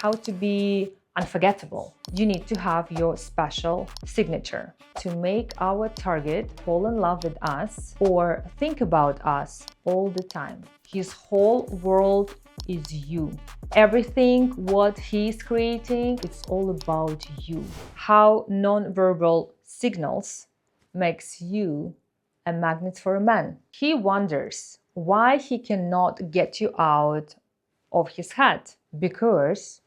how to be unforgettable. You need to have your special signature to make our target fall in love with us or think about us all the time. His whole world is you. Everything what he's creating, it's all about you. How nonverbal signals makes you a magnet for a man. He wonders why he cannot get you out of his head, because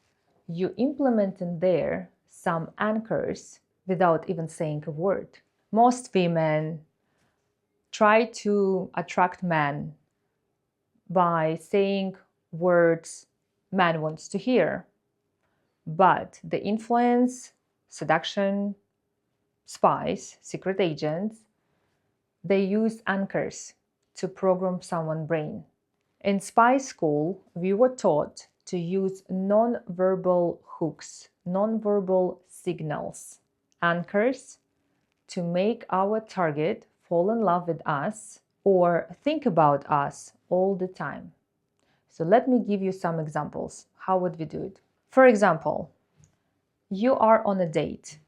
you implement in there some anchors without even saying a word. Most women try to attract men by saying words man wants to hear, but the influence, seduction, spies, secret agents, they use anchors to program someone's brain. In spy school, we were taught to use non-verbal hooks, non-verbal signals, anchors to make our target fall in love with us or think about us all the time. So let me give you some examples. How would we do it? For example, you are on a date,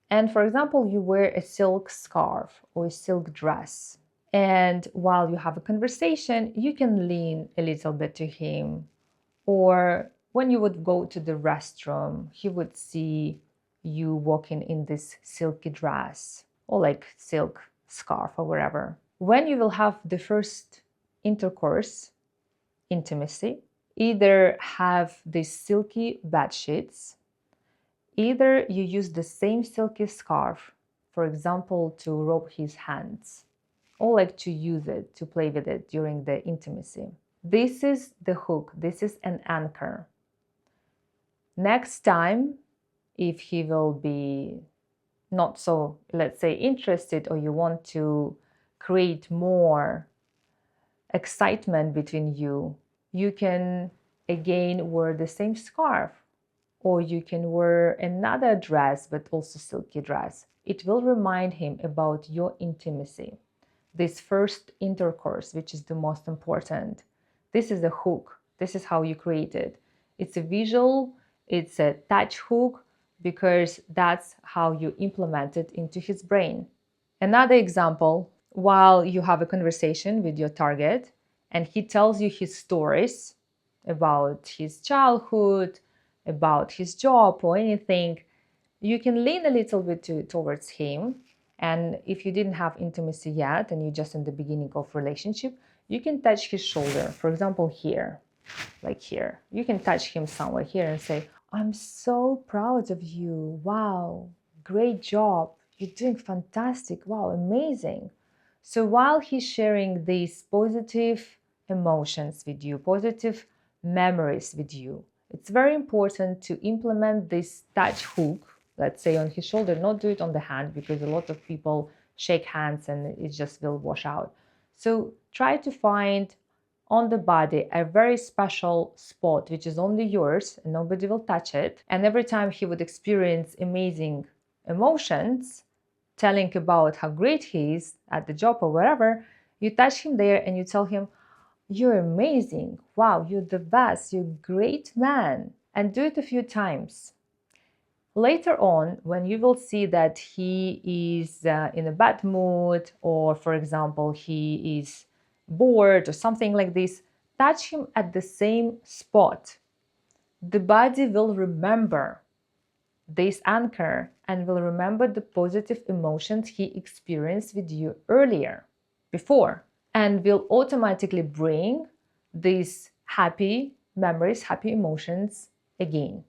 and for example, you wear a silk scarf or a silk dress. And while you have a conversation, you can lean a little bit to him. Or when you would go to the restroom, he would see you walking in this silky dress or like silk scarf or whatever. When you will have the first intercourse, intimacy, either have these silky bed sheets, either you use the same silky scarf, for example, to rub his hands, or like to use it, to play with it during the intimacy. This is the hook, this is an anchor. Next time, if he will be not so, let's say, interested, or you want to create more excitement between you, you can again wear the same scarf, or you can wear another dress, but also silky dress. It will remind him about your intimacy. This first intercourse, which is the most important. This is a hook. This is how you create it. It's a visual, it's a touch hook, because that's how you implement it into his brain. Another example, while you have a conversation with your target and he tells you his stories about his childhood, about his job or anything, you can lean a little bit towards him. And if you didn't have intimacy yet and you're just in the beginning of relationship, you can touch his shoulder. For example, here, like here. You can touch him somewhere here and say, I'm so proud of you. Wow, great job. You're doing fantastic. Wow, amazing. So while he's sharing these positive emotions with you, positive memories with you, it's very important to implement this touch hook, let's say on his shoulder, not do it on the hand, because a lot of people shake hands and it just will wash out. So try to find on the body a very special spot, which is only yours and nobody will touch it. And every time he would experience amazing emotions, telling about how great he is at the job or wherever, you touch him there and you tell him, you're amazing. Wow, you're the best. You're a great man. And do it a few times. Later on, when you will see that he is in a bad mood, or for example, he is bored or something like this, touch him at the same spot. The body will remember this anchor and will remember the positive emotions he experienced with you earlier, before, and will automatically bring these happy memories, happy emotions again,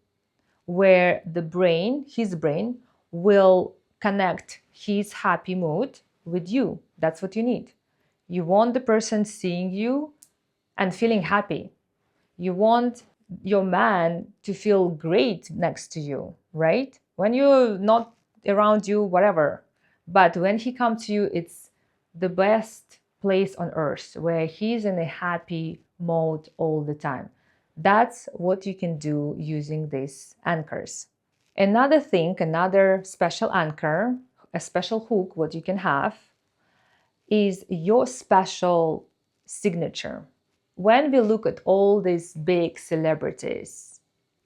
where the brain, his brain, will connect his happy mood with you. That's what you need. You want the person seeing you and feeling happy. You want your man to feel great next to you, right? When you're not around you, whatever. But when he comes to you, it's the best place on earth, where he's in a happy mode all the time. That's what you can do using these anchors. Another thing, another special anchor, a special hook, what you can have is your special signature. When we look at all these big celebrities,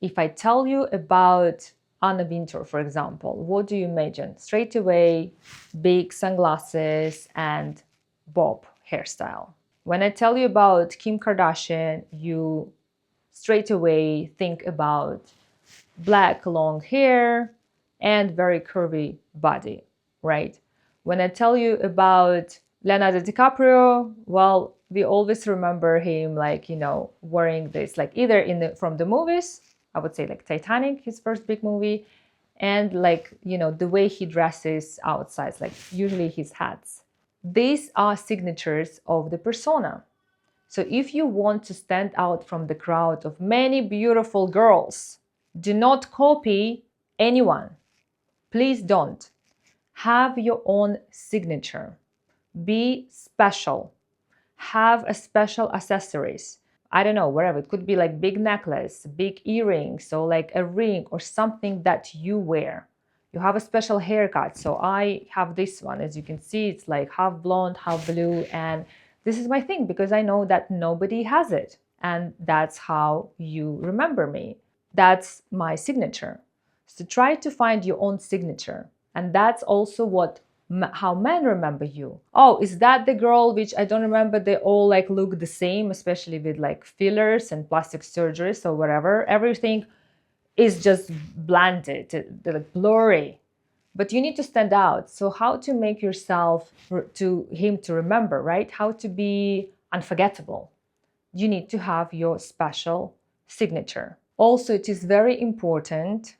If I tell you about Anna Wintour, for example, what do you imagine? Straight away, big sunglasses and bob hairstyle. When I tell you about Kim Kardashian, you straight away think about black long hair and very curvy body, right? When I tell you about Leonardo DiCaprio, well, we always remember him like, wearing this, like either from the movies, I would say like Titanic, his first big movie, and like, the way he dresses outside, like usually his hats. These are signatures of the persona. So if you want to stand out from the crowd of many beautiful girls, do not copy anyone. Please don't. Have your own signature. Be special. Have a special accessories. I don't know, wherever. It could be like big necklace, big earrings, so like a ring or something that you wear. You have a special haircut. So I have this one. As you can see, it's like half blonde, half blue. And this is my thing because I know that nobody has it. And that's how you remember me. That's my signature. So try to find your own signature. And that's also how men remember you. Oh, is that the girl which I don't remember? They all like look the same, especially with like fillers and plastic surgeries or whatever. Everything is just blended, they're like blurry. But you need to stand out. So how to make yourself to him to remember, right? How to be unforgettable. You need to have your special signature. Also, it is very important,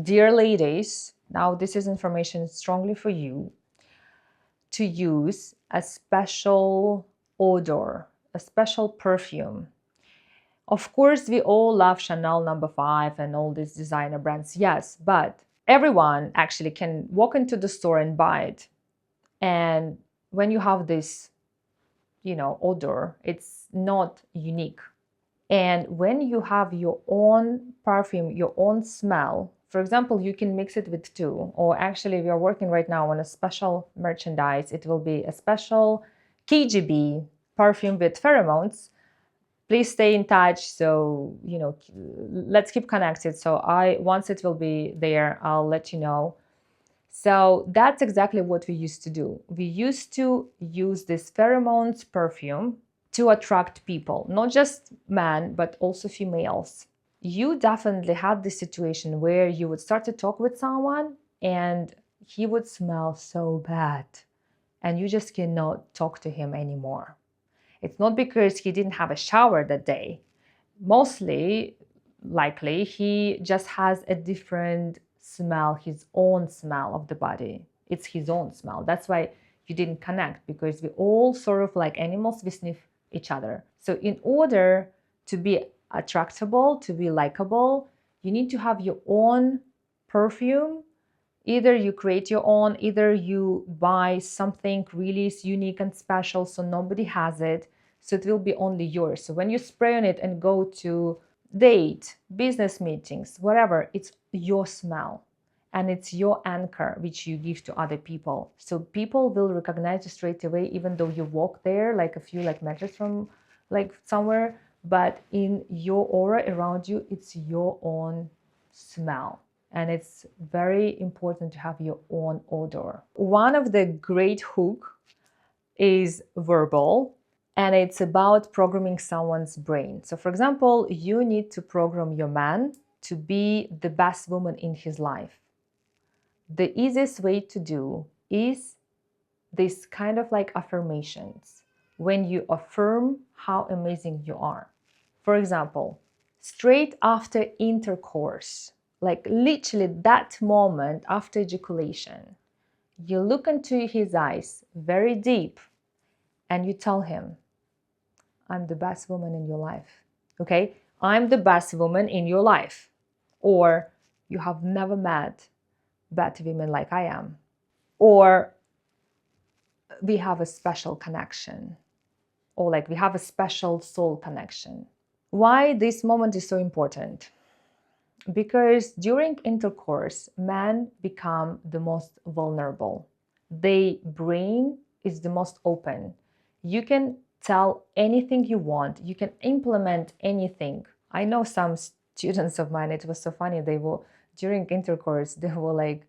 dear ladies, now this is information strongly for you, to use a special odor, a special perfume. Of course, we all love Chanel No. 5 and all these designer brands, yes, but everyone actually can walk into the store and buy it. And when you have this, odor, it's not unique. And when you have your own perfume, your own smell, for example, you can mix it with two, or actually we are working right now on a special merchandise. It will be a special KGB perfume with pheromones. Please stay in touch. So, let's keep connected. So once it will be there, I'll let you know. So that's exactly what we used to do. We used to use this pheromones perfume to attract people, not just men, but also females. You definitely had this situation where you would start to talk with someone and he would smell so bad and you just cannot talk to him anymore. It's not because he didn't have a shower that day. Mostly, likely, he just has a different smell, his own smell of the body. It's his own smell. That's why you didn't connect, because we all sort of like animals, we sniff each other. So in order to be attractable, to be likable, you need to have your own perfume. Either you create your own, either you buy something really unique and special so nobody has it, so it will be only yours. So when you spray on it and go to date, business meetings, whatever, it's your smell and it's your anchor which you give to other people. So people will recognize you straight away, even though you walk there like a few meters from like somewhere, but in your aura around you, it's your own smell. And it's very important to have your own odor. One of the great hook is verbal, and it's about programming someone's brain. So for example, you need to program your man to be the best woman in his life. The easiest way to do is this kind of like affirmations, when you affirm how amazing you are. For example, straight after intercourse, like literally that moment after ejaculation, you look into his eyes very deep and you tell him, I'm the best woman in your life. Okay? I'm the best woman in your life. Or you have never met better women like I am. Or we have a special connection. Or like we have a special soul connection. Why this moment is so important? Because during intercourse, men become the most vulnerable. Their brain is the most open. You can tell anything you want. You can implement anything. I know some students of mine, it was so funny. They were, during intercourse, they were like,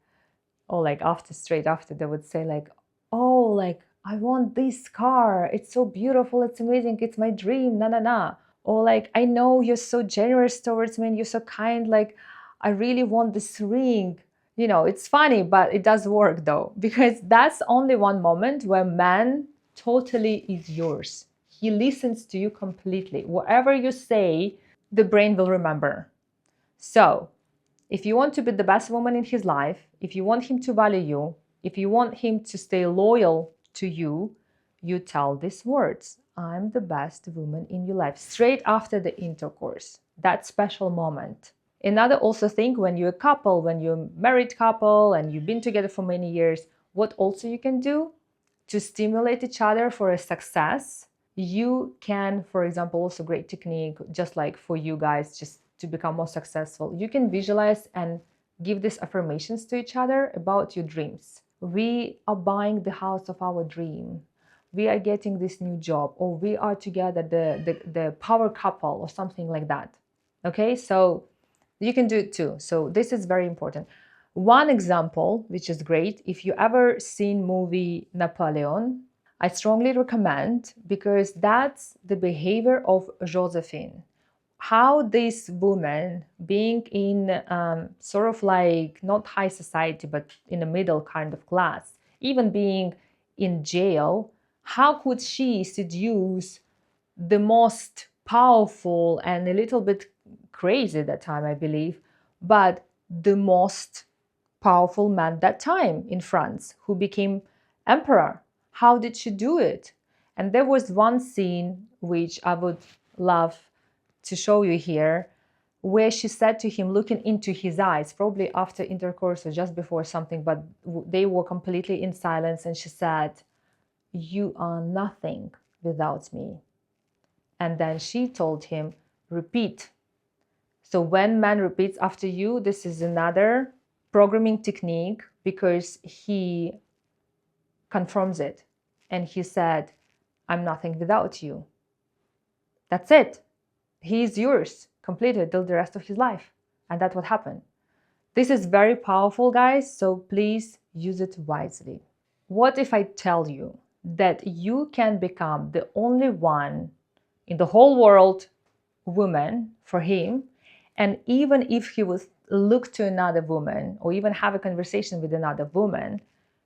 oh, like after, straight after, they would say like, oh, like, I want this car. It's so beautiful. It's amazing. It's my dream. Na, na, na. Or like, I know you're so generous towards me and you're so kind. Like, I really want this ring. You know, it's funny, but it does work though, because that's only one moment where man totally is yours. He listens to you completely. Whatever you say, the brain will remember. So if you want to be the best woman in his life, if you want him to value you, if you want him to stay loyal to you, you tell these words. I'm the best woman in your life, straight after the intercourse, that special moment. Another also thing, when you're a couple, when you're a married couple and you've been together for many years, what also you can do to stimulate each other for a success, you can, for example, also great technique, just like for you guys, just to become more successful, you can visualize and give these affirmations to each other about your dreams. We are buying the house of our dream. We are getting this new job, or we are together, the power couple, or something like that. Okay, so you can do it too. So this is very important. One example, which is great, if you ever seen movie Napoleon, I strongly recommend, because that's the behavior of Josephine. How this woman, being in sort of like not high society, but in the middle kind of class, even being in jail, how could she seduce the most powerful and a little bit crazy at that time, I believe, but the most powerful man that time in France, who became emperor? How did she do it? And there was one scene which I would love to show you here, where she said to him, looking into his eyes, probably after intercourse or just before something, but they were completely in silence, and she said, you are nothing without me. And then she told him, repeat. So when man repeats after you, this is another programming technique, because he confirms it. And he said, I'm nothing without you. That's it. He is yours completely till the rest of his life. And that's what happened. This is very powerful, guys. So please use it wisely. What if I tell you that you can become the only one in the whole world woman for him, and even if he would look to another woman or even have a conversation with another woman,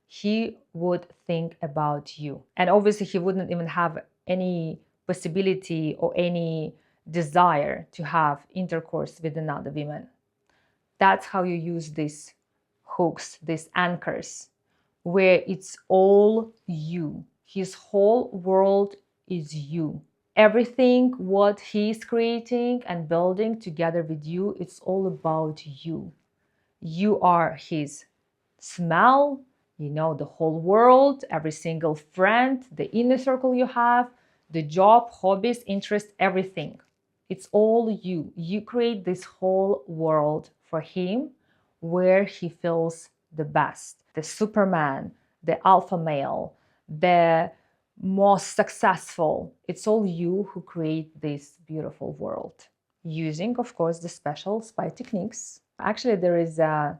he would think about you. And obviously he wouldn't even have any possibility or any desire to have intercourse with another woman. That's how you use these hooks, these anchors, where it's all you. His whole world is you. Everything what he's creating and building together with you, it's all about you. You are his smell, you know, the whole world, every single friend, the inner circle you have, the job, hobbies, interests, everything. It's all you. You create this whole world for him, where he feels the best. The Superman, the alpha male, the most successful. It's all you who create this beautiful world. Using, of course, the special spy techniques. Actually, there is a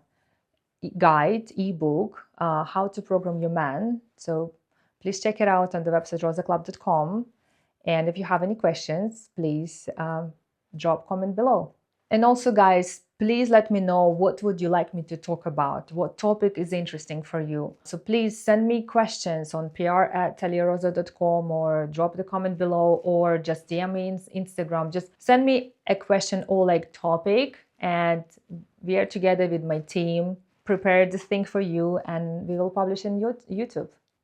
guide, ebook, how to program your man. So please check it out on the website rozaclub.com. And if you have any questions, please drop comment below. And also, guys, please let me know what would you like me to talk about, what topic is interesting for you. So please send me questions on pr@aliaroza.com, or drop the comment below, or just DM me in Instagram. Just send me a question or like topic, and we are together with my team, prepare this thing for you, and we will publish in YouTube.